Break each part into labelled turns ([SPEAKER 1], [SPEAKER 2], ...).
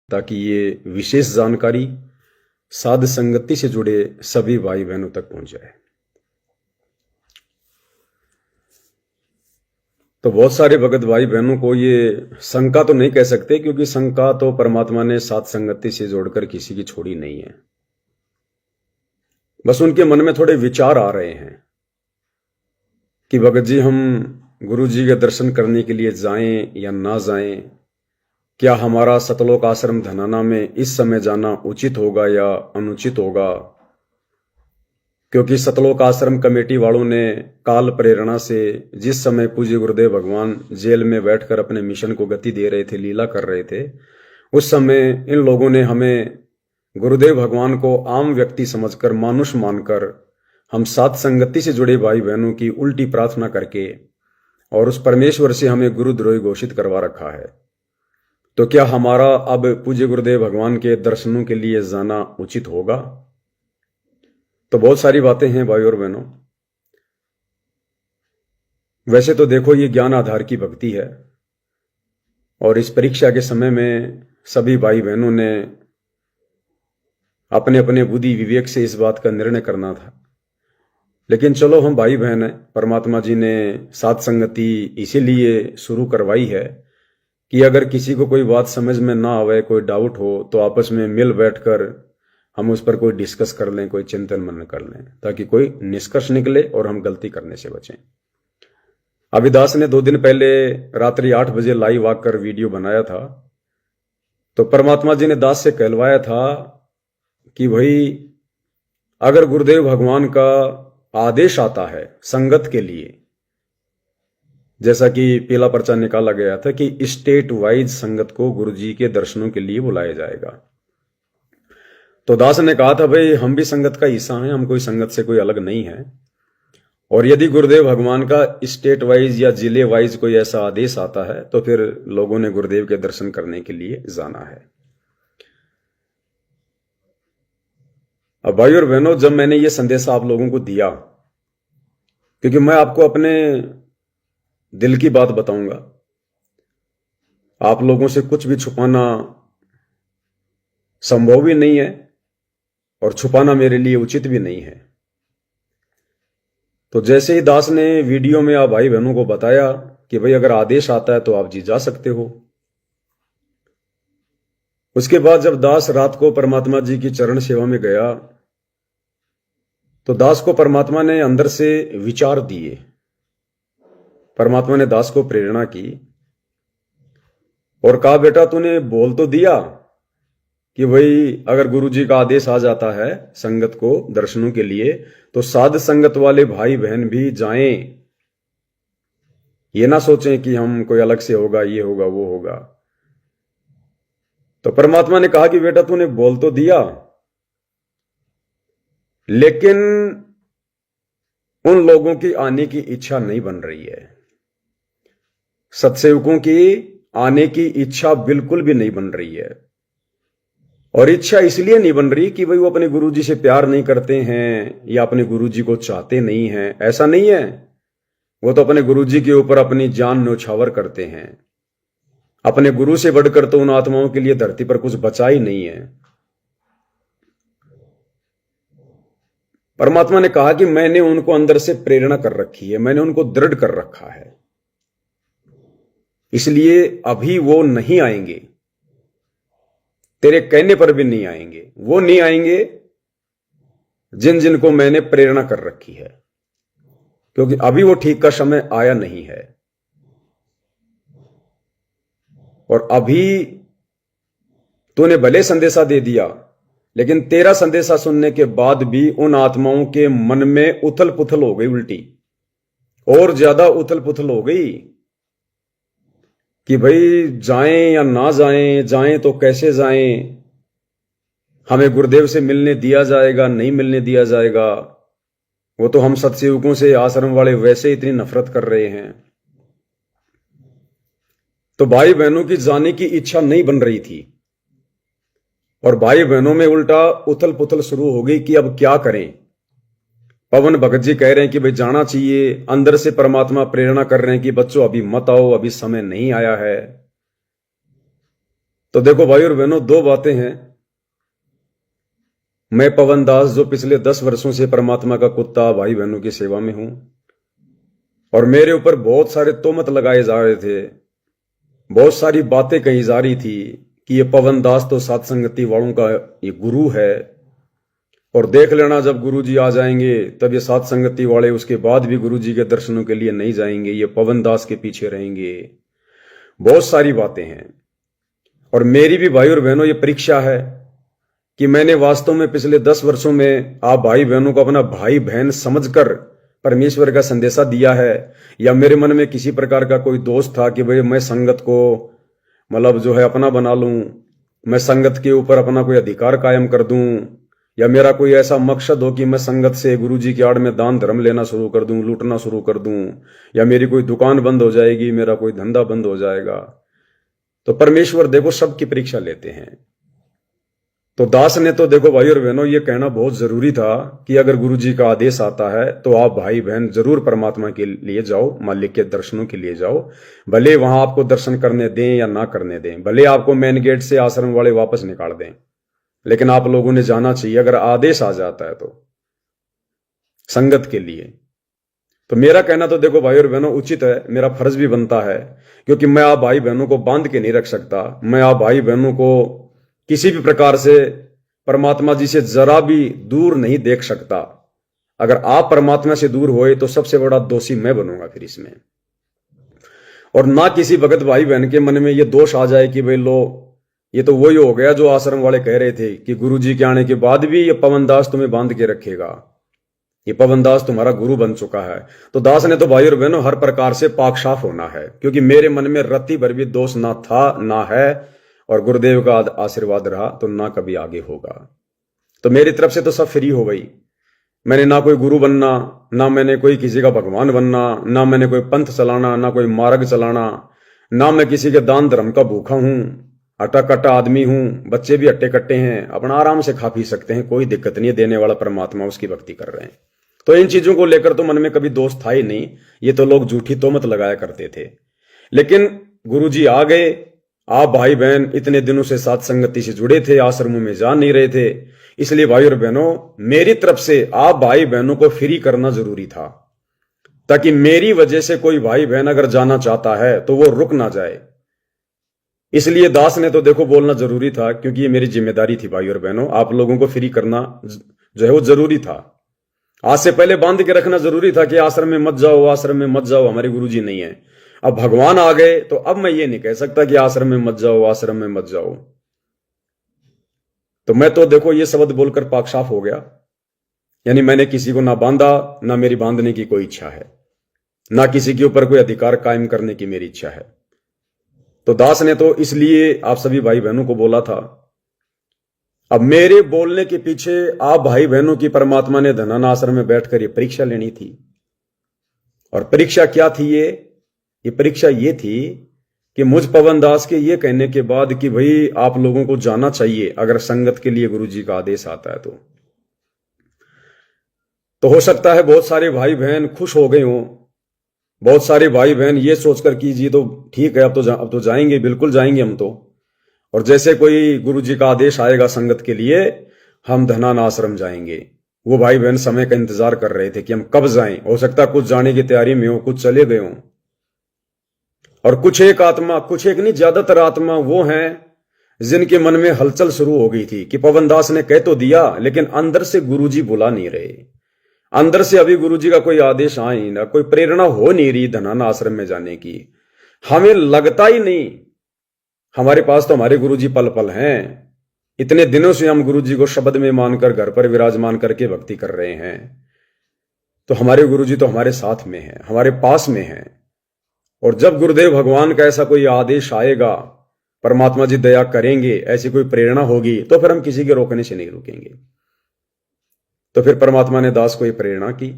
[SPEAKER 1] ताकि ये विशेष जानकारी साध संगति से जुड़े सभी भाई बहनों तक पहुंच जाए। तो बहुत सारे भगत भाई बहनों को ये शंका तो नहीं कह सकते, क्योंकि शंका तो परमात्मा ने साध संगति से जोड़कर किसी की छोड़ी नहीं है। बस उनके मन में थोड़े विचार आ रहे हैं कि भगत जी हम गुरु जी के दर्शन करने के लिए जाएं या ना जाएं, क्या हमारा सतलोक आश्रम धनाना में इस समय जाना उचित होगा या अनुचित होगा, क्योंकि सतलोक आश्रम कमेटी वालों ने काल प्रेरणा से जिस समय पूज्य गुरुदेव भगवान जेल में बैठकर अपने मिशन को गति दे रहे थे, लीला कर रहे थे, उस समय इन लोगों ने हमें गुरुदेव भगवान को आम व्यक्ति समझकर, मानुष मानकर, हम साध संगति से जुड़े भाई बहनों की उल्टी प्रार्थना करके और उस परमेश्वर से हमें गुरुद्रोही घोषित करवा रखा है। तो क्या हमारा अब पूज्य गुरुदेव भगवान के दर्शनों के लिए जाना उचित होगा? तो बहुत सारी बातें हैं भाई और बहनों। वैसे तो देखो, ये ज्ञान आधार की भक्ति है और इस परीक्षा के समय में सभी भाई बहनों ने अपने अपने बुद्धि विवेक से इस बात का निर्णय करना था। लेकिन चलो, हम भाई बहन हैं, परमात्मा जी ने साध संगति इसीलिए शुरू करवाई है कि अगर किसी को कोई बात समझ में ना आवे, कोई डाउट हो, तो आपस में मिल बैठकर हम उस पर कोई डिस्कस कर लें, कोई चिंतन मनन कर लें, ताकि कोई निष्कर्ष निकले और हम गलती करने से बचें। अभिदास ने 2 दिन पहले रात्रि 8 बजे लाइव आकर वीडियो बनाया था। तो परमात्मा जी ने दास से कहलवाया था कि भाई, अगर गुरुदेव भगवान का आदेश आता है संगत के लिए, जैसा कि पीला पर्चा निकाला गया था कि स्टेट वाइज संगत को गुरु जी के दर्शनों के लिए बुलाया जाएगा, तो दास ने कहा था भाई हम भी संगत का हिस्सा हैं, हम कोई संगत से कोई अलग नहीं है, और यदि गुरुदेव भगवान का स्टेट वाइज या जिले वाइज कोई ऐसा आदेश आता है तो फिर लोगों ने गुरुदेव के दर्शन करने के लिए जाना है। अब भाई और बहनों, जब मैंने ये संदेश आप लोगों को दिया, क्योंकि मैं आपको अपने दिल की बात बताऊंगा, आप लोगों से कुछ भी छुपाना संभव भी नहीं है और छुपाना मेरे लिए उचित भी नहीं है। तो जैसे ही दास ने वीडियो में आप भाई बहनों को बताया कि भाई अगर आदेश आता है तो आप जी जा सकते हो, उसके बाद जब दास रात को परमात्मा जी की चरण सेवा में गया तो दास को परमात्मा ने अंदर से विचार दिए। परमात्मा ने दास को प्रेरणा की और कहा, बेटा तूने बोल तो दिया कि भाई अगर गुरु जी का आदेश आ जाता है संगत को दर्शनों के लिए तो साध संगत वाले भाई बहन भी जाएं, ये ना सोचें कि हम कोई अलग से होगा, ये होगा, वो होगा। तो परमात्मा ने कहा कि बेटा तूने बोल तो दिया, लेकिन उन लोगों की आने की इच्छा नहीं बन रही है, सत्सेवकों की आने की इच्छा बिल्कुल भी नहीं बन रही है। और इच्छा इसलिए नहीं बन रही कि भाई वो अपने गुरुजी से प्यार नहीं करते हैं या अपने गुरुजी को चाहते नहीं हैं, ऐसा नहीं है। वो तो अपने गुरुजी के ऊपर अपनी जान न्यौछावर करते हैं। अपने गुरु से बढ़कर तो उन आत्माओं के लिए धरती पर कुछ बचा ही नहीं है। परमात्मा ने कहा कि मैंने उनको अंदर से प्रेरणा कर रखी है, मैंने उनको दृढ़ कर रखा है, इसलिए अभी वो नहीं आएंगे, तेरे कहने पर भी नहीं आएंगे। वो नहीं आएंगे जिन जिन को मैंने प्रेरणा कर रखी है, क्योंकि अभी वो ठीक का समय आया नहीं है। और अभी तूने भले संदेशा दे दिया, लेकिन तेरा संदेशा सुनने के बाद भी उन आत्माओं के मन में उथल पुथल हो गई, उल्टी और ज्यादा उथल पुथल हो गई कि भाई जाएं या ना जाएं, जाएं तो कैसे जाएं, हमें गुरुदेव से मिलने दिया जाएगा, नहीं मिलने दिया जाएगा, वो तो हम सत्सेवकों से आश्रम वाले वैसे इतनी नफरत कर रहे हैं। तो भाई बहनों की जाने की इच्छा नहीं बन रही थी और भाई बहनों में उल्टा उथल पुथल शुरू हो गई कि अब क्या करें। पवन भगत जी कह रहे हैं कि भाई जाना चाहिए, अंदर से परमात्मा प्रेरणा कर रहे हैं कि बच्चों अभी मत आओ, अभी समय नहीं आया है। तो देखो भाई और बहनों, दो बातें हैं। मैं पवन दास जो पिछले 10 वर्षों से परमात्मा का कुत्ता भाई बहनों की सेवा में हूं, और मेरे ऊपर बहुत सारे तोहमत लगाए जा रहे थे, बहुत सारी बातें कही जा रही थी कि ये पवन दास तो सात संगति वालों का ये गुरु है, और देख लेना जब गुरुजी आ जाएंगे तब ये सात संगति वाले उसके बाद भी गुरुजी के दर्शनों के लिए नहीं जाएंगे, ये पवन दास के पीछे रहेंगे। बहुत सारी बातें हैं। और मेरी भी भाई और बहनों ये परीक्षा है कि मैंने वास्तव में पिछले 10 वर्षों में आप भाई बहनों को अपना भाई बहन समझकर परमेश्वर का संदेशा दिया है, या मेरे मन में किसी प्रकार का कोई दोष था कि भाई मैं संगत को मतलब जो है अपना बना लूं, मैं संगत के ऊपर अपना कोई अधिकार कायम कर दूं, या मेरा कोई ऐसा मकसद हो कि मैं संगत से गुरुजी की आड़ में दान धर्म लेना शुरू कर दूं, लूटना शुरू कर दूं, या मेरी कोई दुकान बंद हो जाएगी, मेरा कोई धंधा बंद हो जाएगा। तो परमेश्वर देखो सबकी परीक्षा लेते हैं। तो दास ने तो देखो भाई और बहनों ये कहना बहुत जरूरी था कि अगर गुरुजी का आदेश आता है तो आप भाई बहन जरूर परमात्मा के लिए जाओ, मालिक के दर्शनों के लिए जाओ। भले वहां आपको दर्शन करने दें या ना करने दें, भले आपको मेन गेट से आश्रम वाले वापस निकाल दें, लेकिन आप लोगों ने जाना चाहिए अगर आदेश आ जाता है तो संगत के लिए। तो मेरा कहना तो देखो भाई और बहनों उचित है, मेरा फर्ज भी बनता है, क्योंकि मैं आप भाई बहनों को बांध के नहीं रख सकता। मैं आप भाई बहनों को किसी भी प्रकार से परमात्मा जी से जरा भी दूर नहीं देख सकता। अगर आप परमात्मा से दूर होए तो सबसे बड़ा दोषी मैं बनूंगा फिर इसमें। और ना किसी भगत भाई बहन के मन में ये दोष आ जाए कि भाई लो ये तो वही हो गया जो आश्रम वाले कह रहे थे कि गुरुजी के आने के बाद भी ये पवन दास तुम्हें बांध के रखेगा, ये पवन दास तुम्हारा गुरु बन चुका है। तो दास ने तो भाई और बहनों हर प्रकार से पाक साफ होना है, क्योंकि मेरे मन में रत्ती भर भी दोष ना था ना है, और गुरुदेव का आशीर्वाद रहा तो ना कभी आगे होगा। तो मेरी तरफ से तो सब फ्री हो गई। मैंने ना कोई गुरु बनना, ना मैंने कोई किसी का भगवान बनना, ना मैंने कोई पंथ चलाना, ना कोई मार्ग चलाना, ना मैं किसी के दान धर्म का भूखा हूं। अटा कट्टा आदमी हूं, बच्चे भी अट्टे कट्टे हैं, अपना आराम से खा पी सकते हैं, कोई दिक्कत नहीं है। देने वाला परमात्मा उसकी भक्ति कर रहे हैं। तो इन चीजों को लेकर तो मन में कभी दोष था ही नहीं। ये तो लोग झूठी तोहमत लगाया करते थे। लेकिन गुरुजी आ गए, आप भाई बहन इतने दिनों से साथ संगति से जुड़े थे, आश्रमों में जा नहीं रहे थे, इसलिए भाई और बहनों मेरी तरफ से आप भाई बहनों को फ्री करना जरूरी था, ताकि मेरी वजह से कोई भाई बहन अगर जाना चाहता है तो वो रुक ना जाए। इसलिए दास ने तो देखो बोलना जरूरी था, क्योंकि ये मेरी जिम्मेदारी थी भाई और बहनों। आप लोगों को फ्री करना जो है वो जरूरी था। आज से पहले बांध के रखना जरूरी था कि आश्रम में मत जाओ, आश्रम में मत जाओ, हमारे गुरुजी नहीं है। अब भगवान आ गए तो अब मैं ये नहीं कह सकता कि आश्रम में मत जाओ, आश्रम में मत जाओ। तो मैं तो देखो ये शब्द बोलकर पाक साफ हो गया। यानी मैंने किसी को ना बांधा, ना मेरी बांधने की कोई इच्छा है, ना किसी के ऊपर कोई अधिकार कायम करने की मेरी इच्छा है। तो दास ने तो इसलिए आप सभी भाई बहनों को बोला था। अब मेरे बोलने के पीछे आप भाई बहनों की परमात्मा ने धनान आश्रम में बैठकर ये परीक्षा लेनी थी। और परीक्षा क्या थी? ये परीक्षा ये थी कि मुझ पवन दास के ये कहने के बाद कि भाई आप लोगों को जाना चाहिए अगर संगत के लिए गुरुजी का आदेश आता है तो हो सकता है बहुत सारे भाई बहन खुश हो गए हों। बहुत सारे भाई बहन ये सोचकर कीजिए तो ठीक है, अब तो जाएंगे, बिल्कुल जाएंगे हम तो। और जैसे कोई गुरुजी का आदेश आएगा संगत के लिए, हम धनान आश्रम जाएंगे। वो भाई बहन समय का इंतजार कर रहे थे कि हम कब जाएं। हो सकता है कुछ जाने की तैयारी में हो, कुछ चले गए हों। और कुछ एक नहीं, ज्यादातर आत्मा वो हैं जिनके मन में हलचल शुरू हो गई थी कि पवन दास ने कह तो दिया, लेकिन अंदर से गुरुजी बुला नहीं रहे। अंदर से अभी गुरुजी का कोई आदेश आ ही ना, कोई प्रेरणा हो नहीं रही धनान आश्रम में जाने की। हमें लगता ही नहीं। हमारे पास तो हमारे गुरुजी पल पल हैं। इतने दिनों से हम गुरुजी को शब्द में मानकर घर पर विराजमान करके भक्ति कर रहे हैं। तो हमारे गुरुजी तो हमारे साथ में हैं, हमारे पास में हैं। और जब गुरुदेव भगवान का ऐसा कोई आदेश आएगा, परमात्मा जी दया करेंगे, ऐसी कोई प्रेरणा होगी, तो फिर हम किसी के रोकने से नहीं रुकेंगे। तो फिर परमात्मा ने दास को ये प्रेरणा की।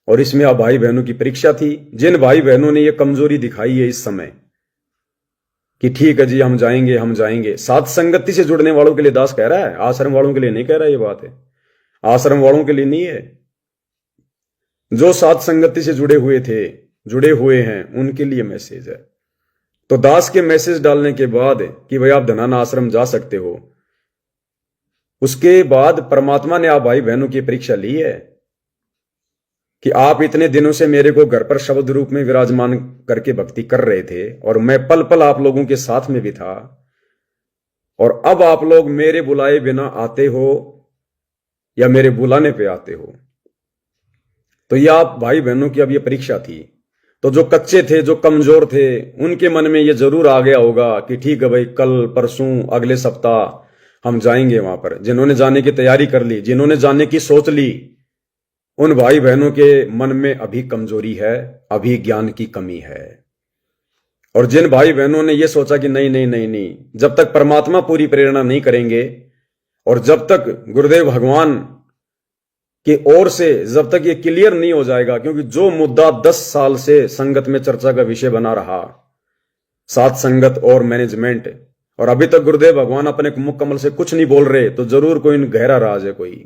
[SPEAKER 1] और इसमें अब भाई बहनों की परीक्षा थी। जिन भाई बहनों ने ये कमजोरी दिखाई है इस समय कि ठीक है जी हम जाएंगे, साथ संगति से जुड़ने वालों के लिए दास कह रहा है, आश्रम वालों के लिए नहीं कह रहा। ये बात है आश्रम वालों के लिए नहीं है। जो साथ संगति से जुड़े हुए हैं उनके लिए मैसेज है। तो दास के मैसेज डालने के बाद कि भाई आप धनाना आश्रम जा सकते हो, उसके बाद परमात्मा ने आप भाई बहनों की परीक्षा ली है कि आप इतने दिनों से मेरे को घर पर शब्द रूप में विराजमान करके भक्ति कर रहे थे और मैं पल पल आप लोगों के साथ में भी था, और अब आप लोग मेरे बुलाए बिना आते हो या मेरे बुलाने पे आते हो। तो ये आप भाई बहनों की अब ये परीक्षा थी। तो जो कच्चे थे, जो कमजोर थे, उनके मन में ये जरूर आ गया होगा कि ठीक है भाई, कल परसों अगले सप्ताह हम जाएंगे वहां पर। जिन्होंने जाने की तैयारी कर ली, जिन्होंने जाने की सोच ली, उन भाई बहनों के मन में अभी कमजोरी है, अभी ज्ञान की कमी है। और जिन भाई बहनों ने यह सोचा कि नहीं नहीं नहीं नहीं, जब तक परमात्मा पूरी प्रेरणा नहीं करेंगे और जब तक गुरुदेव भगवान की ओर से जब तक ये क्लियर नहीं हो जाएगा, क्योंकि जो मुद्दा 10 साल से संगत में चर्चा का विषय बना रहा, साथ संगत और मैनेजमेंट, और अभी तक गुरुदेव भगवान अपने मुख कमल से कुछ नहीं बोल रहे, तो जरूर कोई गहरा राज है कोई।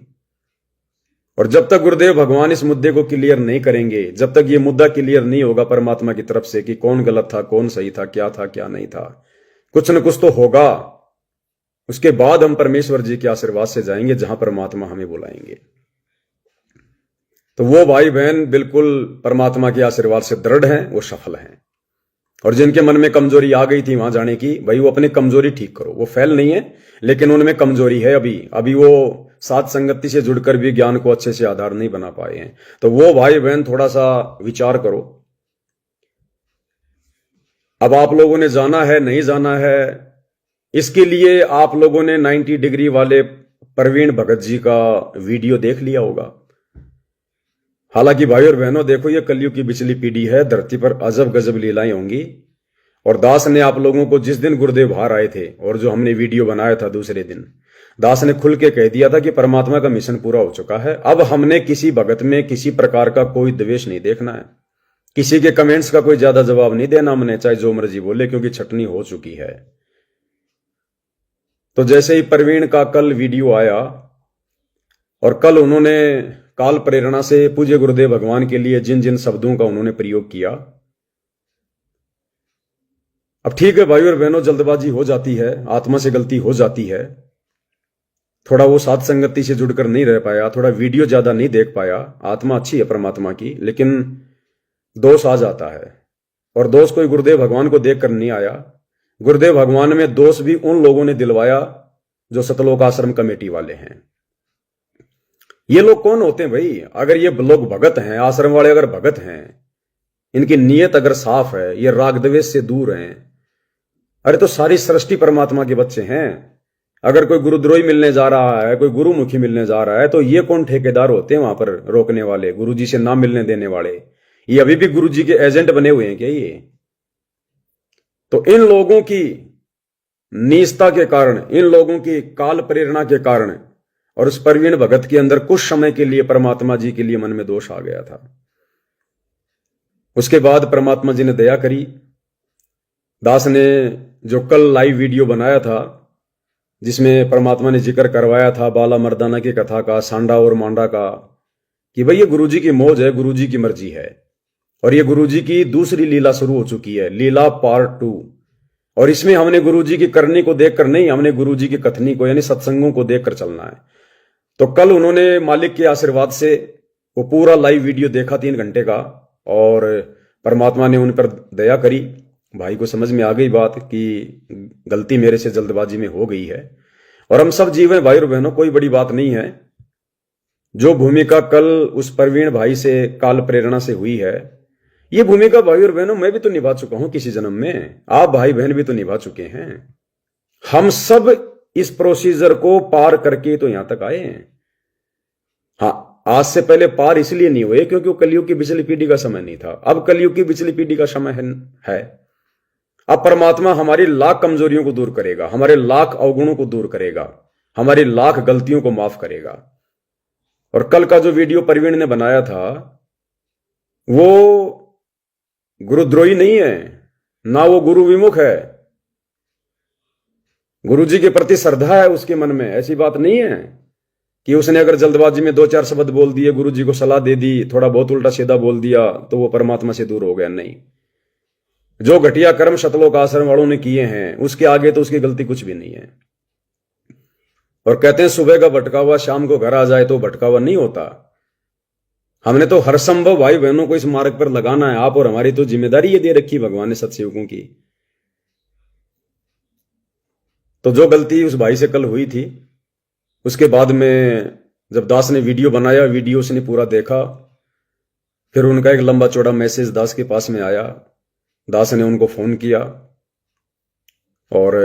[SPEAKER 1] और जब तक गुरुदेव भगवान इस मुद्दे को क्लियर नहीं करेंगे, जब तक ये मुद्दा क्लियर नहीं होगा परमात्मा की तरफ से कि कौन गलत था, कौन सही था क्या नहीं था, कुछ न कुछ तो होगा। उसके बाद हम परमेश्वर जी के आशीर्वाद से जाएंगे जहां परमात्मा हमें बुलाएंगे। तो वो भाई बहन बिल्कुल परमात्मा के आशीर्वाद से दृढ़ हैं, वो सफल हैं। और जिनके मन में कमजोरी आ गई थी वहां जाने की, भाई वो अपनी कमजोरी ठीक करो। वो फेल नहीं है, लेकिन उनमें कमजोरी है। अभी वो साथ संगति से जुड़कर भी ज्ञान को अच्छे से आधार नहीं बना पाए हैं। तो वो भाई बहन थोड़ा सा विचार करो। अब आप लोगों ने जाना है नहीं जाना है, इसके लिए आप लोगों ने 90 डिग्री वाले प्रवीण भगत जी का वीडियो देख लिया होगा। हालांकि भाई और बहनों देखो, ये कलयुग की पिछली पीढ़ी है, धरती पर अजब गजब लीलाएं होंगी। और दास ने आप लोगों को जिस दिन गुरुदेव बाहर आए थे और जो हमने वीडियो बनाया था दूसरे दिन, दास ने खुल के कह दिया था कि परमात्मा का मिशन पूरा हो चुका है। अब हमने किसी भगत में किसी प्रकार का कोई द्वेष नहीं देखना है, किसी के कमेंट्स का कोई ज्यादा जवाब नहीं देना हमने, चाहे जो मर्जी बोले, क्योंकि छटनी हो चुकी है। तो जैसे ही प्रवीण का कल वीडियो आया और कल उन्होंने काल प्रेरणा से पूज्य गुरुदेव भगवान के लिए जिन जिन शब्दों का उन्होंने प्रयोग किया, अब ठीक है भाई और बहनों, जल्दबाजी हो जाती है, आत्मा से गलती हो जाती है, थोड़ा वो साथ संगति से जुड़कर नहीं रह पाया, थोड़ा वीडियो ज्यादा नहीं देख पाया। आत्मा अच्छी है परमात्मा की, लेकिन दोष आ जाता है। और दोष कोई गुरुदेव भगवान को देखकर नहीं आया, गुरुदेव भगवान में दोष भी उन लोगों ने दिलवाया जो सतलोक आश्रम कमेटी वाले हैं। ये लोग कौन होते हैं भाई? अगर ये लोग भगत हैं, आश्रम वाले अगर भगत हैं, इनकी नीयत अगर साफ है, ये राग द्वेष से दूर हैं, अरे तो सारी सृष्टि परमात्मा के बच्चे हैं। अगर कोई गुरुद्रोही मिलने जा रहा है, कोई गुरुमुखी मिलने जा रहा है, तो ये कौन ठेकेदार होते हैं वहां पर रोकने वाले, गुरुजी से नाम मिलने देने वाले? ये अभी भी गुरुजी के एजेंट बने हुए हैं क्या ये? तो इन लोगों की नीचता के कारण, इन लोगों की काल प्रेरणा के कारण, और उस प्रवीण भगत के अंदर कुछ समय के लिए परमात्मा जी के लिए मन में दोष आ गया था। उसके बाद परमात्मा जी ने दया करी। दास ने जो कल लाइव वीडियो बनाया था, जिसमें परमात्मा ने जिक्र करवाया था बाला मर्दाना की कथा का, सांडा और मांडा का, कि भाई ये गुरुजी की मौज है, गुरुजी की मर्जी है। और ये गुरुजी की दूसरी लीला शुरू हो चुकी है, लीला पार्ट 2। और इसमें हमने गुरुजी की करनी को देखकर नहीं, हमने गुरुजी की कथनी को यानी सत्संगों को देखकर चलना है। तो कल उन्होंने मालिक के आशीर्वाद से वो पूरा लाइव वीडियो देखा 3 घंटे का, और परमात्मा ने उन पर दया करी। भाई को समझ में आ गई बात कि गलती मेरे से जल्दबाजी में हो गई है। और हम सब जीव हैं भाई और बहनों, कोई बड़ी बात नहीं है। जो भूमिका कल उस प्रवीण भाई से काल प्रेरणा से हुई है, ये भूमिका भाई और बहनों मैं भी तो निभा चुका हूं किसी जन्म में, आप भाई बहन भी तो निभा चुके हैं। हम सब इस प्रोसीजर को पार करके तो यहां तक आए हैं। हाँ, आज से पहले पार इसलिए नहीं हुए क्योंकि वो कलयुग की पिछली पीढ़ी का समय नहीं था। अब कलयुग की पिछली पीढ़ी का समय है। अब परमात्मा हमारी लाख कमजोरियों को दूर करेगा, हमारे लाख अवगुणों को दूर करेगा, हमारी लाख गलतियों को माफ करेगा। और कल का जो वीडियो प्रवीण ने बनाया था, वो गुरुद्रोही नहीं है, ना वो गुरु विमुख है। गुरु जी के प्रति श्रद्धा है उसके मन में। ऐसी बात नहीं है कि उसने अगर जल्दबाजी में 2-4 शब्द बोल दिए, गुरु जी को सलाह दे दी, थोड़ा बहुत उल्टा सीधा बोल दिया तो वो परमात्मा से दूर हो गया। नहीं, जो घटिया कर्म शतलोक आश्रम वालों ने किए हैं उसके आगे तो उसकी गलती कुछ भी नहीं है। और कहते हैं सुबह का भटका हुआ शाम को घर आ जाए तो भटका हुआ नहीं होता। हमने तो हर संभव भाई बहनों को इस मार्ग पर लगाना है। आप और हमारी तो जिम्मेदारी ये दे रखी भगवान ने सत्सेवकों की। तो जो गलती उस भाई से कल हुई थी, उसके बाद में जब दास ने वीडियो बनाया, वीडियो उसने पूरा देखा, फिर उनका एक लंबा चौड़ा मैसेज दास के पास में आया। दास ने उनको फोन किया और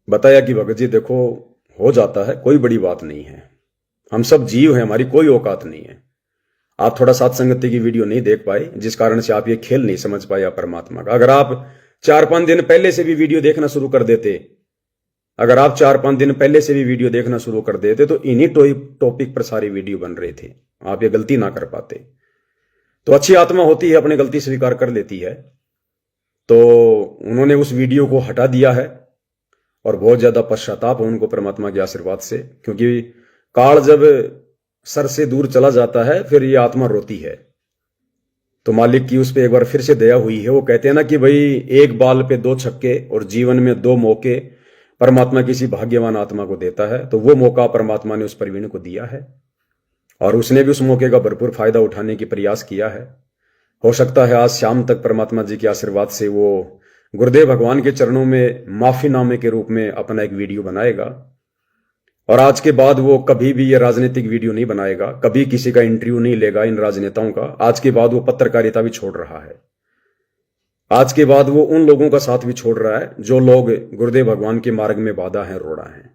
[SPEAKER 1] बताया कि भगत जी देखो, हो जाता है, कोई बड़ी बात नहीं है, हम सब जीव हैं, हमारी कोई औकात नहीं है। आप थोड़ा साथ संगति की वीडियो नहीं देख पाए, जिस कारण से आप ये खेल नहीं समझ पाए परमात्मा का। अगर आप 4-5 दिन पहले से भी वीडियो देखना शुरू कर देते, अगर आप 4-5 दिन पहले से भी वीडियो देखना शुरू कर देते तो इन्हीं टॉपिक पर सारी वीडियो बन रहे थे। आप ये गलती ना कर पाते। तो अच्छी आत्मा होती है, अपनी गलती स्वीकार कर लेती है। तो उन्होंने उस वीडियो को हटा दिया है और बहुत ज्यादा पश्चाताप है उनको परमात्मा के आशीर्वाद से, क्योंकि काल जब सर से दूर चला जाता है फिर ये आत्मा रोती है। तो मालिक की उस पर एक बार फिर से दया हुई है। वो कहते हैं ना कि भाई एक बाल पे 2 छक्के और जीवन में 2 मौके परमात्मा किसी भाग्यवान आत्मा को देता है। तो वो मौका परमात्मा ने उस प्रवीण को दिया है और उसने भी उस मौके का भरपूर फायदा उठाने की प्रयास किया है। हो सकता है आज शाम तक परमात्मा जी के आशीर्वाद से वो गुरुदेव भगवान के चरणों में माफीनामे के रूप में अपना एक वीडियो बनाएगा और आज के बाद वो कभी भी ये राजनीतिक वीडियो नहीं बनाएगा, कभी किसी का इंटरव्यू नहीं लेगा इन राजनेताओं का। आज के बाद वो पत्रकारिता भी छोड़ रहा है। आज के बाद वो उन लोगों का साथ भी छोड़ रहा है जो लोग गुरुदेव भगवान के मार्ग में बाधा है, रोड़ा है।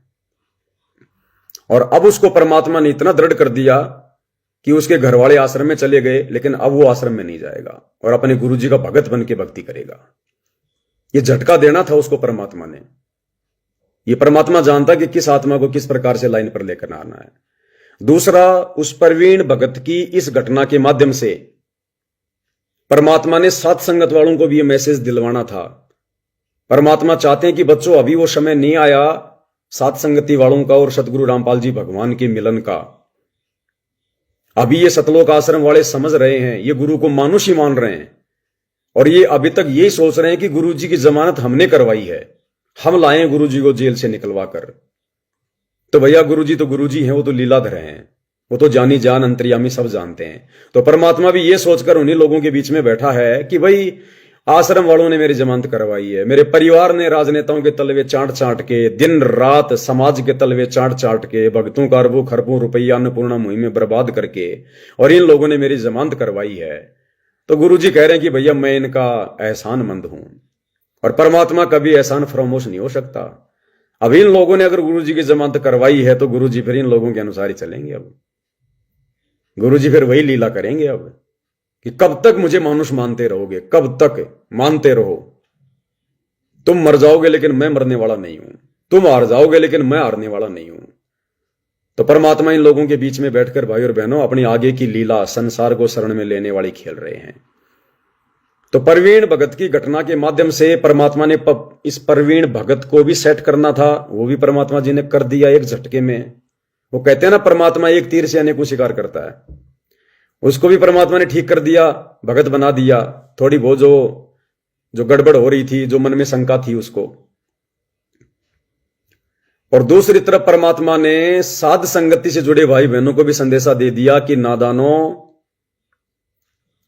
[SPEAKER 1] और अब उसको परमात्मा ने इतना दृढ़ कर दिया कि उसके घर वाले आश्रम में चले गए, लेकिन अब वो आश्रम में नहीं जाएगा और अपने गुरु जी का भगत बन के भक्ति करेगा। ये झटका देना था उसको परमात्मा ने। ये परमात्मा जानता कि किस आत्मा को किस प्रकार से लाइन पर लेकर आना है। दूसरा, उस प्रवीण भगत की इस घटना के माध्यम से परमात्मा ने साथ संगत वालों को भी ये मैसेज दिलवाना था। परमात्मा चाहते हैं कि बच्चों अभी वो समय नहीं आया साथ संगति वालों का और सतगुरु रामपाल जी भगवान के मिलन का। अभी ये सतलोक आश्रम वाले समझ रहे हैं, ये गुरु को मानुष ही मान रहे हैं और ये अभी तक यही सोच रहे हैं कि गुरु जी की जमानत हमने करवाई है, हम लाए गुरु जी को जेल से निकलवा कर। तो भैया गुरु जी तो गुरु जी हैं, वो तो लीलाधर हैं, वो तो जानी जान अंतर्यामी सब जानते हैं। तो परमात्मा भी ये सोचकर उन्हीं लोगों के बीच में बैठा है कि भाई आश्रम वालों ने मेरी जमानत करवाई है, मेरे परिवार ने राजनेताओं के तलवे चाट चाट के, दिन रात समाज के तलवे चाट चाट के, भक्तों का अरबों खरबों रुपया अन्नपूर्णा मुहिम में बर्बाद करके, और इन लोगों ने मेरी जमानत करवाई है। तो गुरुजी कह रहे हैं कि भैया मैं इनका एहसानमंद हूं और परमात्मा कभी एहसान फरामोश नहीं हो सकता। अब इन लोगों ने अगर गुरुजी की जमानत करवाई है तो गुरुजी फिर इन लोगों के अनुसार ही चलेंगे। अब गुरुजी फिर वही लीला करेंगे अब कि कब तक मुझे मानुष मानते रहोगे, कब तक मानते रहो। तुम मर जाओगे लेकिन मैं मरने वाला नहीं हूं, तुम हार जाओगे लेकिन मैं हारने वाला नहीं हूं। तो परमात्मा इन लोगों के बीच में बैठकर भाई और बहनों अपनी आगे की लीला संसार को शरण में लेने वाली खेल रहे हैं। तो प्रवीण भगत की घटना के माध्यम से परमात्मा ने इस प्रवीण भगत को भी सेट करना था, वो भी परमात्मा जी ने कर दिया एक झटके में। वो कहते हैं ना परमात्मा एक तीर से अनेकों शिकार करता है, उसको भी परमात्मा ने ठीक कर दिया, भगत बना दिया। थोड़ी बहुत जो गड़बड़ हो रही थी, जो मन में शंका थी उसको। और दूसरी तरफ परमात्मा ने साध संगति से जुड़े भाई बहनों को भी संदेशा दे दिया कि नादानों,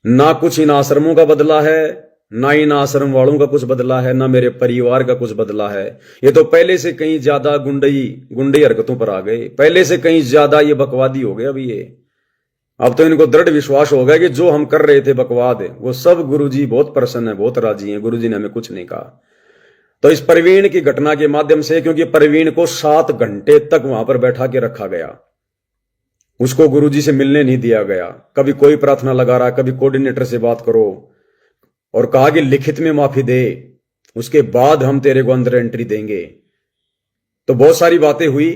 [SPEAKER 1] ना कुछ इन आश्रमों का बदला है, ना इन आश्रम वालों का कुछ बदला है, ना मेरे परिवार का कुछ बदला है। ये तो पहले से कहीं ज्यादा गुंडई हरकतों पर आ गए, पहले से कहीं ज्यादा ये बकवादी हो गए। अभी ये अब तो इनको दृढ़ विश्वास हो गया कि जो हम कर रहे थे बकवाद, वो सब गुरुजी बहुत प्रसन्न है, बहुत राजी हैं, गुरुजी ने हमें कुछ नहीं कहा। तो इस प्रवीण की घटना के माध्यम से, क्योंकि प्रवीण को 7 घंटे तक वहां पर बैठा के रखा गया, उसको गुरुजी से मिलने नहीं दिया गया, कभी कोई प्रार्थना लगा रहा, कभी कोऑर्डिनेटर से बात करो, और कहा कि लिखित में माफी दे, उसके बाद हम तेरे को अंदर एंट्री देंगे। तो बहुत सारी बातें हुई,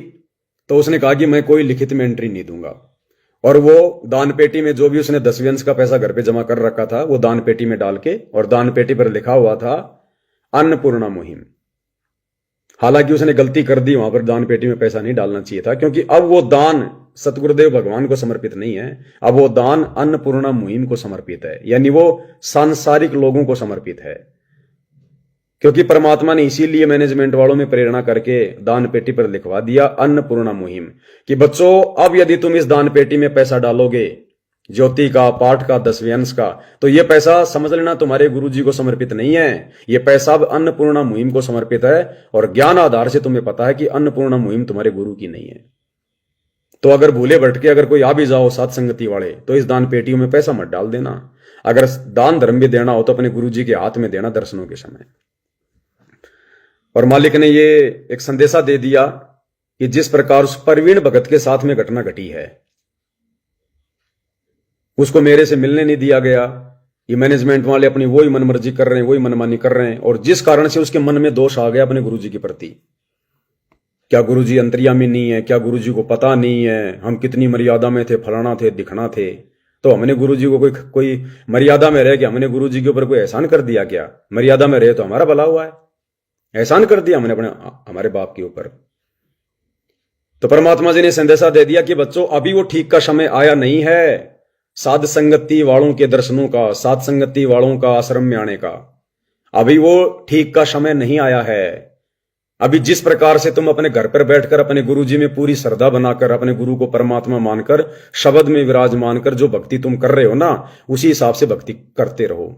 [SPEAKER 1] तो उसने कहा कि मैं कोई लिखित में एंट्री नहीं दूंगा। और वो दान पेटी में जो भी उसने 10वें अंश का पैसा घर पे जमा कर रखा था, वो दान पेटी में डाल के, और दान पेटी पर लिखा हुआ था अन्नपूर्णा मुहिम। हालांकि उसने गलती कर दी, वहां पर दान पेटी में पैसा नहीं डालना चाहिए था, क्योंकि अब वो दान सतगुरुदेव भगवान को समर्पित नहीं है। अब वो दान अन्नपूर्णा मुहिम को समर्पित है, यानी वो सांसारिक लोगों को समर्पित है। क्योंकि परमात्मा ने इसीलिए मैनेजमेंट वालों में प्रेरणा करके दान पेटी पर लिखवा दिया अन्नपूर्णा मुहिम कि बच्चों, अब यदि तुम इस दान पेटी में पैसा डालोगे, ज्योति का, पाठ का, 10वें अंश का, तो यह पैसा समझ लेना तुम्हारे गुरुजी को समर्पित नहीं है। यह पैसा अब अन्नपूर्णा मुहिम को समर्पित है। और ज्ञान आधार से तुम्हें पता है कि अन्नपूर्णा मुहिम तुम्हारे गुरु की नहीं है। तो अगर भूले भटके अगर कोई आ भी जाओ साथ संगति वाले, तो इस दान पेटियों में पैसा मत डाल देना। अगर दान धर्म भी देना हो तो अपने गुरुजी के हाथ में देना दर्शनों के समय। और मालिक ने ये एक संदेशा दे दिया कि जिस प्रकार उस प्रवीण भगत के साथ में घटना घटी है, उसको मेरे से मिलने नहीं दिया गया। ये मैनेजमेंट वाले अपनी वही मनमर्जी कर रहे हैं, वही मनमानी कर रहे हैं, और जिस कारण से उसके मन में दोष आ गया अपने गुरुजी के प्रति। क्या गुरुजी अंतर्यामी नहीं है? क्या गुरुजी को पता नहीं है हम कितनी मर्यादा में थे, फलाना थे, दिखना थे? तो हमने गुरुजी को कोई मर्यादा में रह के हमने गुरुजी के ऊपर कोई एहसान कर दिया क्या? मर्यादा में रहे तो हमारा भला हुआ है, एहसान कर दिया हमने हमारे बाप के ऊपर। तो परमात्मा जी ने संदेशा दे दिया कि बच्चों, अभी वो ठीक का समय आया नहीं है साध संगति वालों के दर्शनों का, साध संगति वालों का आश्रम में आने का। अभी वो ठीक का समय नहीं आया है। अभी जिस प्रकार से तुम अपने घर पर बैठकर अपने गुरुजी में पूरी श्रद्धा बनाकर, अपने गुरु को परमात्मा मानकर, शब्द में विराजमान कर जो भक्ति तुम कर रहे हो ना, उसी हिसाब से भक्ति करते रहो।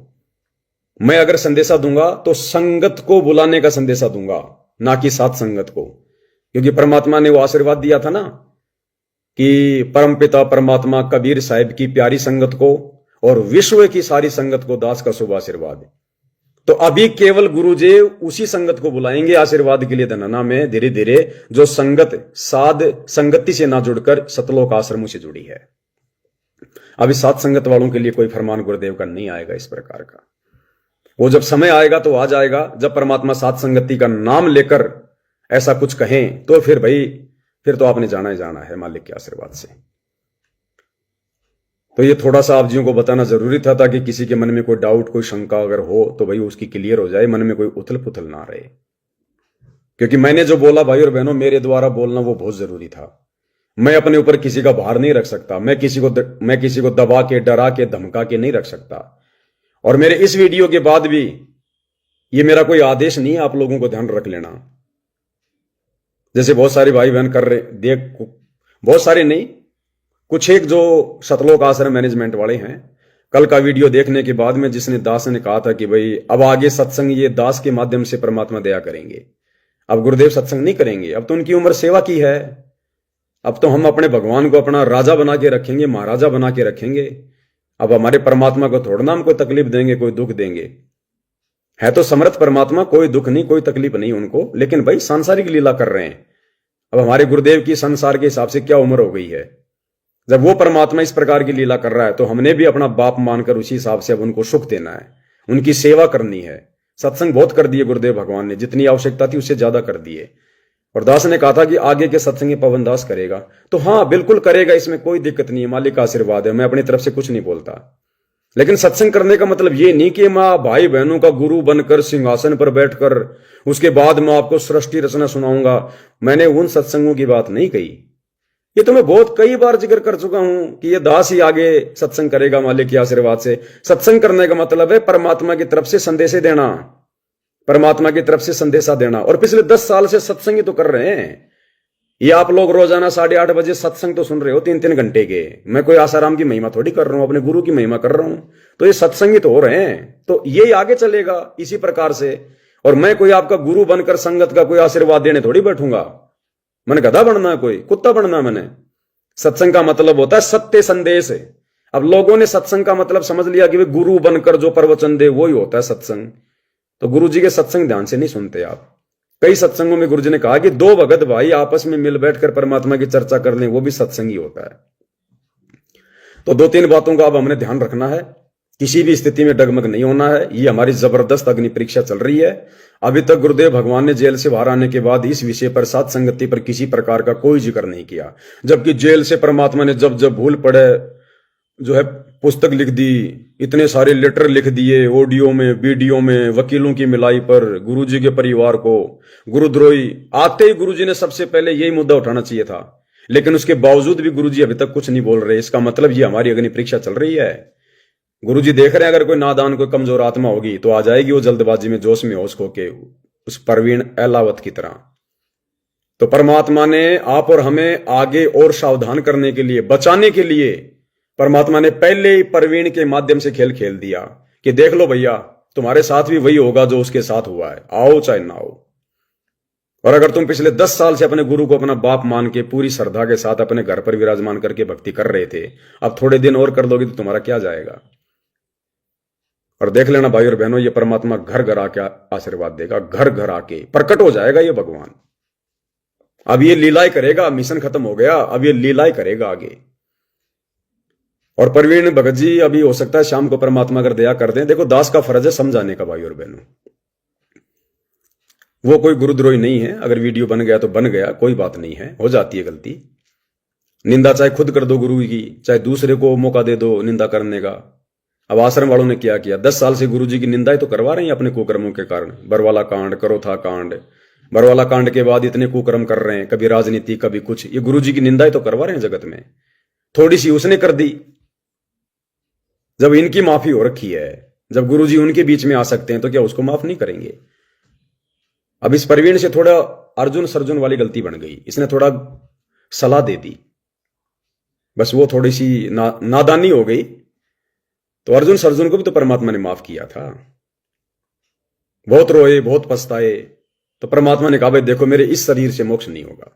[SPEAKER 1] मैं अगर संदेशा दूंगा तो संगत को बुलाने का संदेशा दूंगा, ना कि साथ संगत को। क्योंकि परमात्मा ने वो आशीर्वाद दिया था ना कि परमपिता परमात्मा कबीर साहिब की प्यारी संगत को और विश्व की सारी संगत को दास का शुभ आशीर्वाद। तो अभी केवल गुरुजी उसी संगत को बुलाएंगे आशीर्वाद के लिए धनना में, धीरे धीरे जो संगत साध संगति से ना जुड़कर सतलोक आश्रमों से जुड़ी है। अभी साथ संगत वालों के लिए कोई फरमान गुरुदेव का नहीं आएगा इस प्रकार का। वो जब समय आएगा तो आ जाएगा, जब परमात्मा साथ संगति का नाम लेकर ऐसा कुछ कहें तो फिर भाई, फिर तो आपने जाना ही जाना है मालिक के आशीर्वाद से। तो ये थोड़ा सा आप जियों को बताना जरूरी था, ताकि किसी के मन में कोई डाउट, कोई शंका अगर हो तो भाई उसकी क्लियर हो जाए, मन में कोई उथल पुथल ना रहे। क्योंकि मैंने जो बोला भाई और बहनों, मेरे द्वारा बोलना वो बहुत जरूरी था। मैं अपने ऊपर किसी का भार नहीं रख सकता, मैं किसी को दबा के, डरा के, धमका के नहीं रख सकता। और मेरे इस वीडियो के बाद भी ये मेरा कोई आदेश नहीं है, आप लोगों को ध्यान रख लेना। जैसे बहुत सारे भाई बहन कर रहे देख, बहुत सारे नहीं, कुछ एक जो सतलोक आश्रम मैनेजमेंट वाले हैं, कल का वीडियो देखने के बाद में जिसने दास ने कहा था कि भाई अब आगे सत्संग ये दास के माध्यम से परमात्मा दया करेंगे, अब गुरुदेव सत्संग नहीं करेंगे, अब तो उनकी उम्र सेवा की है, अब तो हम अपने भगवान को अपना राजा बना के रखेंगे, महाराजा बना के रखेंगे। अब हमारे परमात्मा को थोड़ा ना हम कोई तकलीफ देंगे, कोई दुख देंगे। है तो समर्थ परमात्मा, कोई दुख नहीं, कोई तकलीफ नहीं उनको, लेकिन भाई सांसारिक लीला कर रहे हैं। अब हमारे गुरुदेव की संसार के हिसाब से क्या उम्र हो गई है? जब वो परमात्मा इस प्रकार की लीला कर रहा है तो हमने भी अपना बाप मानकर उसी हिसाब से अब उनको सुख देना है, उनकी सेवा करनी है। सत्संग बहुत कर दिए गुरुदेव भगवान ने, जितनी आवश्यकता थी उससे ज्यादा कर दिए। और दास ने कहा था कि आगे के सत्संग पवन दास करेगा, तो हाँ बिल्कुल करेगा, इसमें कोई दिक्कत नहीं है, मालिक का आशीर्वाद है। मैं अपनी तरफ से कुछ नहीं बोलता, लेकिन सत्संग करने का मतलब ये नहीं कि मैं भाई बहनों का गुरु बनकर सिंहासन पर बैठकर उसके बाद मैं आपको सृष्टि रचना सुनाऊंगा। मैंने उन सत्संगों की बात नहीं कही। ये तो मैं बहुत कई बार जिक्र कर चुका हूं कि ये दास ही आगे सत्संग करेगा मालिक के आशीर्वाद से। सत्संग करने का मतलब है परमात्मा की तरफ से संदेश देना, परमात्मा की तरफ से संदेशा देना। और पिछले 10 साल से सत्संग ही तो कर रहे हैं। ये आप लोग रोजाना 8:30 बजे सत्संग तो सुन रहे हो 3-3 घंटे के। मैं कोई आसाराम की महिमा थोड़ी कर रहा हूं, अपने गुरु की महिमा कर रहा हूं। तो ये सत्संग ही तो हो रहे हैं, तो ये आगे चलेगा इसी प्रकार से। और मैं कोई आपका गुरु बनकर संगत का कोई आशीर्वाद देने थोड़ी बैठूंगा। मैंने गधा बनना है, कोई कुत्ता बनना मैंने। सत्संग का मतलब होता है सत्य संदेश। अब लोगों ने सत्संग का मतलब समझ लिया कि वे गुरु बनकर जो प्रवचन दे वो ही होता है सत्संग। तो गुरु जी के सत्संग ध्यान से नहीं सुनते आप। कई सत्संगों में गुरु जी ने कहा कि 2 भगत भाई आपस में मिल बैठकर परमात्मा की चर्चा कर लें, वो भी सत्संग ही होता है। तो 2-3 बातों का अब हमने ध्यान रखना है, किसी भी स्थिति में डगमग नहीं होना है। ये हमारी जबरदस्त अग्नि परीक्षा चल रही है। अभी तक गुरुदेव भगवान ने जेल से बाहर आने के बाद इस विषय पर, साथ संगति पर किसी प्रकार का कोई जिक्र नहीं किया। जबकि जेल से परमात्मा ने जब जब भूल पड़े जो है पुस्तक लिख दी, इतने सारे लेटर लिख दिए, ऑडियो में, वीडियो में, वकीलों की मिलाई पर गुरुजी के परिवार को गुरुद्रोही। आते ही गुरुजी ने सबसे पहले यही मुद्दा उठाना चाहिए था। लेकिन उसके बावजूद भी गुरुजी अभी तक कुछ नहीं बोल रहे। इसका मतलब ये हमारी अग्नि परीक्षा चल रही है। गुरुजी देख रहे हैं अगर कोई नादान, कोई कमजोर आत्मा होगी तो आ जाएगी वो जल्दबाजी में, जोश में होश खो के उस परवीन एलावत की तरह। तो परमात्मा ने आप और हमें आगे और सावधान करने के लिए, बचाने के लिए परमात्मा ने पहले ही परवीन के माध्यम से खेल खेल दिया कि देख लो भैया, तुम्हारे साथ भी वही होगा जो उसके साथ हुआ है, आओ चाहे ना आओ। और अगर तुम पिछले 10 साल से अपने गुरु को अपना बाप मान के पूरी श्रद्धा के साथ अपने घर पर विराजमान करके भक्ति कर रहे थे, अब थोड़े दिन और कर दोगे तो तुम्हारा क्या जाएगा। और देख लेना भाई और बहनों, ये परमात्मा घर घर आके आशीर्वाद देगा, घर घर आके प्रकट हो जाएगा ये भगवान। अब ये लीलाएं करेगा, मिशन खत्म हो गया, अब ये लीलाएं करेगा आगे। और प्रवीण भगत जी, अभी हो सकता है शाम को परमात्मा अगर दया कर दें, देखो दास का फर्ज है समझाने का भाई और बहनों, वो कोई गुरुद्रोही नहीं है। अगर वीडियो बन गया तो बन गया, कोई बात नहीं है, हो जाती है गलती। निंदा चाहे खुद कर दो गुरु की, चाहे दूसरे को मौका दे दो निंदा करने का। अब आश्रम वालों ने क्या किया, 10 साल से गुरुजी की निंदाएं तो करवा रहे हैं अपने कुकर्मों के कारण। बरवाला कांड, करोथा कांड, बरवाला कांड के बाद इतने कुकर्म कर रहे हैं, कभी राजनीति कभी कुछ, ये गुरुजी की निंदाएं तो करवा रहे हैं जगत में। थोड़ी सी उसने कर दी, जब इनकी माफी हो रखी है, जब गुरुजी उनके बीच में आ सकते हैं तो क्या उसको माफ नहीं करेंगे। अब इस प्रवीण से थोड़ा अर्जुन सर्जुन वाली गलती बन गई, इसने थोड़ा सलाह दे दी, बस वो थोड़ी सी नादानी हो गई। तो अर्जुन सर्जुन को भी तो परमात्मा ने माफ किया था, बहुत रोए, बहुत पछताए, तो परमात्मा ने कहा भाई देखो मेरे इस शरीर से मोक्ष नहीं होगा।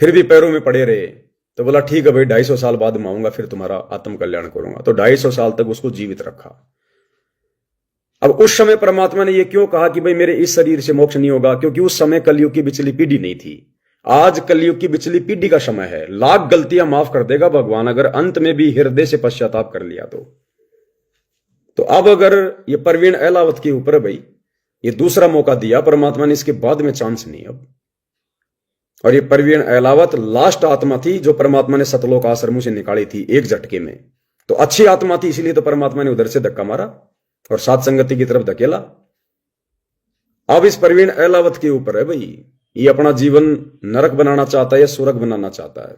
[SPEAKER 1] फिर भी पैरों में पड़े रहे, तो बोला ठीक है भाई 250 साल बाद मैं आऊंगा, फिर तुम्हारा आत्म कल्याण करूंगा। तो 250 साल तक उसको जीवित रखा। अब उस समय परमात्मा ने यह क्यों कहा कि भाई मेरे इस शरीर से मोक्ष नहीं होगा, क्योंकि उस समय कलयुग की बिचली पीढ़ी नहीं थी। आज कलयुग की बिचली पीढ़ी का समय है, लाख गलतियां माफ कर देगा भगवान अगर अंत में भी हृदय से पश्चाताप कर लिया तो अब अगर ये परवीन एलावत के ऊपर है भाई, ये दूसरा मौका दिया परमात्मा ने, इसके बाद में चांस नहीं अब। और ये परवीन एलावत लास्ट आत्मा थी जो परमात्मा ने सतलोक आश्रमों से निकाली थी एक झटके में। तो अच्छी आत्मा थी, इसलिए तो परमात्मा ने उधर से धक्का मारा और सात संगति की तरफ धकेला। अब इस परवीन एलावत के ऊपर है भाई, ये अपना जीवन नरक बनाना चाहता है या स्वर्ग बनाना चाहता है।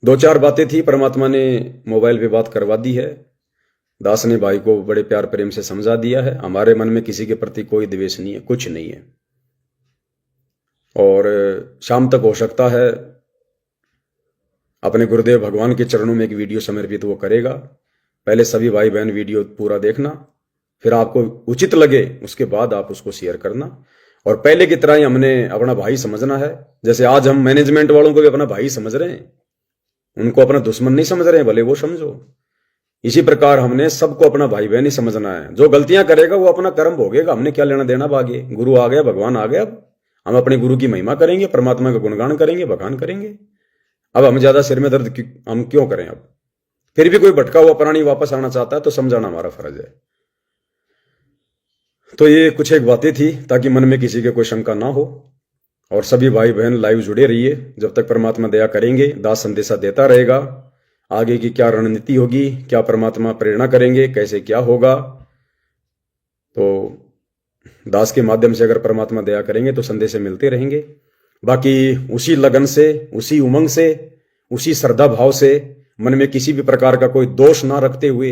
[SPEAKER 1] 2-4 बातें थी, परमात्मा ने मोबाइल पे बात करवा दी है। दास ने भाई को बड़े प्यार प्रेम से समझा दिया है, हमारे मन में किसी के प्रति कोई द्वेष नहीं है, कुछ नहीं है। और शाम तक हो सकता है अपने गुरुदेव भगवान के चरणों में एक वीडियो समर्पित वो करेगा। पहले सभी भाई बहन वीडियो पूरा देखना, फिर आपको उचित लगे उसके बाद आप उसको शेयर करना। और पहले की तरह ही हमने अपना भाई समझना है, जैसे आज हम मैनेजमेंट वालों को भी अपना भाई समझ रहे हैं, उनको अपना दुश्मन नहीं समझ रहे हैं, भले वो समझो। इसी प्रकार हमने सबको अपना भाई बहन ही समझना है। जो गलतियां करेगा वो अपना कर्म भोगेगा, हमने क्या लेना देना। भागे गुरु आ गया, भगवान आ गया, अब हम अपने गुरु की महिमा करेंगे, परमात्मा का गुणगान करेंगे, बखान करेंगे। अब हम ज्यादा सिर में दर्द हम क्यों करें। अब फिर भी कोई भटका हुआ प्राणी वापस आना चाहता है तो समझाना हमारा फर्ज है। तो ये कुछ एक बातें थी ताकि मन में किसी के कोई शंका ना हो। और सभी भाई बहन लाइव जुड़े रहिए, जब तक परमात्मा दया करेंगे दास संदेशा देता रहेगा। आगे की क्या रणनीति होगी, क्या परमात्मा प्रेरणा करेंगे, कैसे क्या होगा, तो दास के माध्यम से अगर परमात्मा दया करेंगे तो संदेश मिलते रहेंगे। बाकी उसी लगन से, उसी उमंग से, उसी श्रद्धा भाव से, मन में किसी भी प्रकार का कोई दोष ना रखते हुए,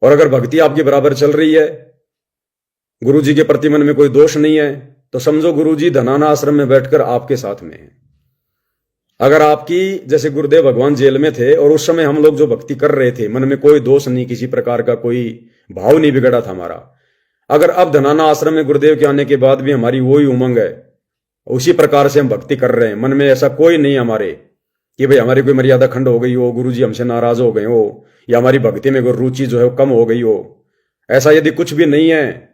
[SPEAKER 1] और अगर भक्ति आपकी बराबर चल रही है, गुरु जी के प्रति मन में कोई दोष नहीं है, तो समझो गुरु जी धनाना आश्रम में बैठकर आपके साथ में है। अगर आपकी, जैसे गुरुदेव भगवान जेल में थे और उस समय हम लोग जो भक्ति कर रहे थे, मन में कोई दोष नहीं, किसी प्रकार का कोई भाव नहीं बिगड़ा था हमारा। अगर अब धनाना आश्रम में गुरुदेव के आने के बाद भी हमारी वही उमंग है, उसी प्रकार से हम भक्ति कर रहे हैं, मन में ऐसा कोई नहीं हमारे कि भाई हमारी कोई मर्यादा खंड हो गई हो, गुरु जी हमसे नाराज हो गए हो, या हमारी भक्ति में रुचि जो है कम हो गई हो, ऐसा यदि कुछ भी नहीं है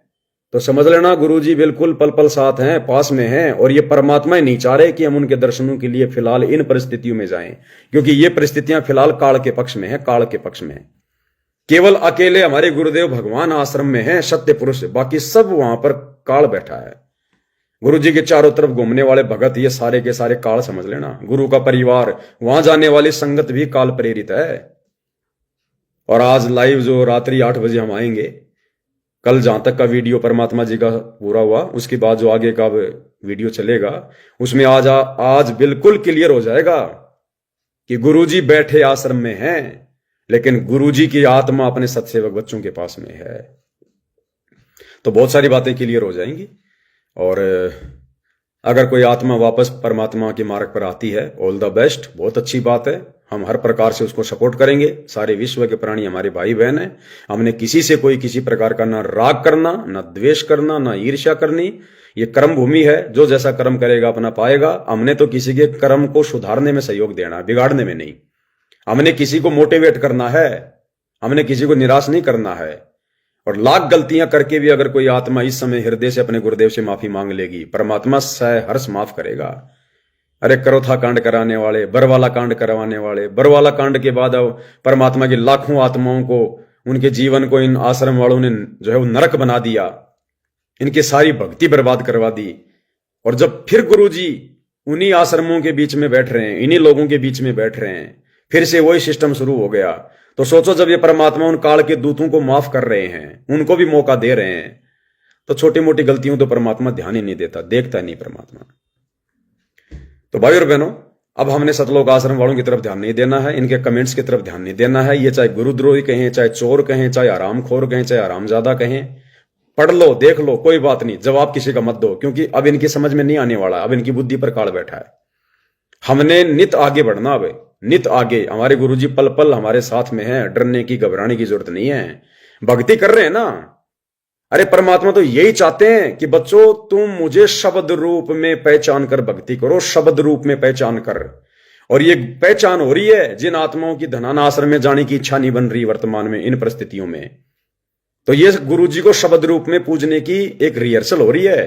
[SPEAKER 1] तो समझ लेना गुरु जी बिल्कुल पल पल साथ हैं, पास में हैं। और ये परमात्मा ही नहीं चाह रहे कि हम उनके दर्शनों के लिए फिलहाल इन परिस्थितियों में जाएं, क्योंकि ये परिस्थितियां फिलहाल काल के पक्ष में है, काल के पक्ष में। केवल अकेले हमारे गुरुदेव भगवान आश्रम में हैं सत्य पुरुष, बाकी सब वहां पर काल बैठा है। गुरु जी के चारों तरफ घूमने वाले भगत ये सारे के सारे काल समझ लेना। गुरु का परिवार, वहां जाने वाली संगत भी काल प्रेरित है। और आज लाइव जो रात्रि 8 बजे हम आएंगे, कल जहां तक का वीडियो परमात्मा जी का पूरा हुआ, उसके बाद जो आगे का वीडियो चलेगा उसमें आज बिल्कुल क्लियर हो जाएगा कि गुरुजी बैठे आश्रम में हैं, लेकिन गुरुजी की आत्मा अपने सत्सेवक बच्चों के पास में है। तो बहुत सारी बातें क्लियर हो जाएंगी। और अगर कोई आत्मा वापस परमात्मा के मार्ग पर आती है, ऑल द बेस्ट, बहुत अच्छी बात है। हम हर प्रकार से उसको सपोर्ट करेंगे। सारे विश्व के प्राणी हमारे भाई बहन हैं। हमने किसी से कोई किसी प्रकार का ना राग करना, ना द्वेष करना, ना ईर्ष्या करनी। ये कर्म भूमि है, जो जैसा कर्म करेगा अपना पाएगा। हमने तो किसी के कर्म को सुधारने में सहयोग देना है, बिगाड़ने में नहीं। हमने किसी को मोटिवेट करना है, हमने किसी को निराश नहीं करना है। और लाख गलतियां करके भी अगर कोई आत्मा इस समय हृदय से अपने गुरुदेव से माफी मांग लेगी, परमात्मा हर्ष माफ करेगा। अरे करोथा कांड कराने वाले, बरवाला कांड करवाने वाले, बरवाला कांड के बाद अब परमात्मा की लाखों आत्माओं को, उनके जीवन को इन आश्रम वालों ने जो है वो नरक बना दिया, इनकी सारी भक्ति बर्बाद करवा दी। और जब फिर गुरुजी उन्हीं आश्रमों के बीच में बैठ रहे हैं, इन्हीं लोगों के बीच में बैठ रहे हैं, फिर से वही सिस्टम शुरू हो गया। तो सोचो, जब ये परमात्मा उन काल के दूतों को माफ कर रहे हैं, उनको भी मौका दे रहे हैं, तो छोटी मोटी गलतियों तो परमात्मा ध्यान ही नहीं देता, देखता नहीं परमात्मा। तो भाई और बहनों, अब हमने सतलोक आश्रम वालों की तरफ ध्यान नहीं देना है, इनके कमेंट्स की तरफ ध्यान नहीं देना है। ये चाहे गुरुद्रोही कहें, चाहे चोर कहें, चाहे आरामखोर कहें, चाहे आरामजादा कहें, पढ़ लो, देख लो, कोई बात नहीं, जवाब किसी का मत दो, क्योंकि अब इनकी समझ में नहीं आने वाला। अब इनकी बुद्धि पर काल बैठा है। हमने नित आगे बढ़ना, अब नित आगे। हमारे गुरुजी पल पल हमारे साथ में हैं, डरने की घबराने की जरूरत नहीं है। भक्ति कर रहे हैं ना। अरे परमात्मा तो यही चाहते हैं कि बच्चों, तुम मुझे शब्द रूप में पहचान कर भक्ति करो, शब्द रूप में पहचान कर। और ये पहचान हो रही है जिन आत्माओं की धनाना आश्रम में जाने की इच्छा नहीं बन रही वर्तमान में इन परिस्थितियों में, तो ये गुरुजी को शब्द रूप में पूजने की एक रिहर्सल हो रही है।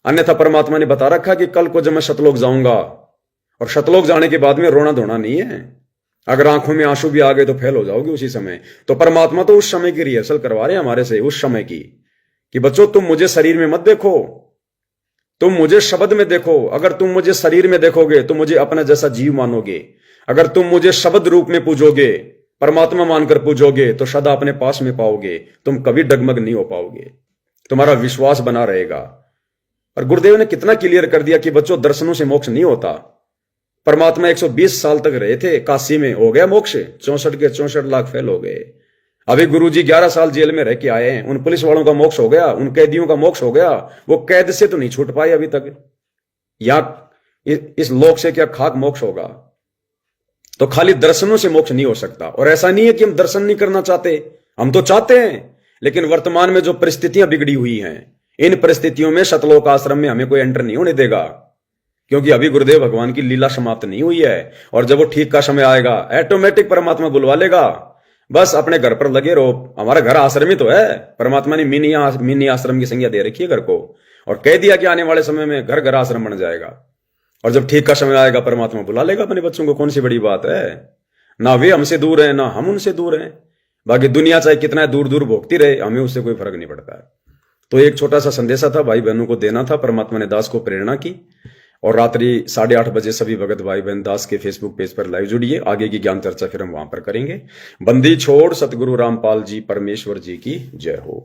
[SPEAKER 1] अन्यथा परमात्मा ने बता रखा कि कल को जब मैं सतलोक जाऊंगा, और सतलोक जाने के बाद में रोना धोना नहीं है। अगर आंखों में आंसू भी आ गए तो फेल हो जाओगे उसी समय। तो परमात्मा तो उस समय की रिहर्सल करवा रहे हैं हमारे से, उस समय की, कि बच्चों तुम मुझे शरीर में मत देखो, तुम मुझे शब्द में देखो। अगर तुम मुझे शरीर में देखोगे तो मुझे अपना जैसा जीव मानोगे। अगर तुम मुझे शब्द रूप में पूजोगे, परमात्मा मानकर पूजोगे, तो सदा अपने पास में पाओगे। तुम कभी डगमग नहीं हो पाओगे, तुम्हारा विश्वास बना रहेगा। और गुरुदेव ने कितना क्लियर कर दिया कि बच्चों, दर्शनों से मोक्ष नहीं होता। परमात्मा 120 साल तक रहे थे काशी में, हो गया मोक्ष, 64 के 64 लाख फेल हो गए। अभी गुरुजी 11 साल जेल में रह के आए हैं, उन पुलिस वालों का मोक्ष हो गया, उन कैदियों का मोक्ष हो गया। वो कैद से तो नहीं छूट पाए अभी तक। यहां इस लोक से क्या खाक मोक्ष होगा? तो खाली दर्शनों से मोक्ष नहीं हो सकता। और ऐसा नहीं है कि हम दर्शन नहीं करना चाहते, हम तो चाहते हैं, लेकिन वर्तमान में जो परिस्थितियां बिगड़ी हुई हैं, इन परिस्थितियों में सतलोक आश्रम में हमें कोई एंटर नहीं होने देगा, क्योंकि अभी गुरुदेव भगवान की लीला समाप्त नहीं हुई है। और जब वो ठीक का समय आएगा, ऑटोमेटिक परमात्मा बुलवा लेगा। बस अपने घर पर लगे रहो। हमारा घर आश्रम ही तो है। परमात्मा ने मिनी आश्रम की संज्ञा दे रखी है घर को, और कह दिया कि आने वाले समय में घर घर आश्रम बन जाएगा। और जब ठीक का समय आएगा, परमात्मा बुला लेगा अपने बच्चों को। कौन सी बड़ी बात है? ना वे हमसे दूर हैं, ना हम उनसे दूर हैं। बाकी दुनिया चाहे कितना दूर दूर भोगती रहे, हमें उससे कोई फर्क नहीं पड़ता है। तो एक छोटा सा संदेशा था, भाई बहनों को देना था। परमात्मा ने दास को प्रेरणा की। और रात्रि 8:30 बजे सभी भगत भाई बहन दास के फेसबुक पेज पर लाइव जुड़िए। आगे की ज्ञान चर्चा फिर हम वहां पर करेंगे। बंदी छोड़ सतगुरु रामपाल जी परमेश्वर जी की जय हो।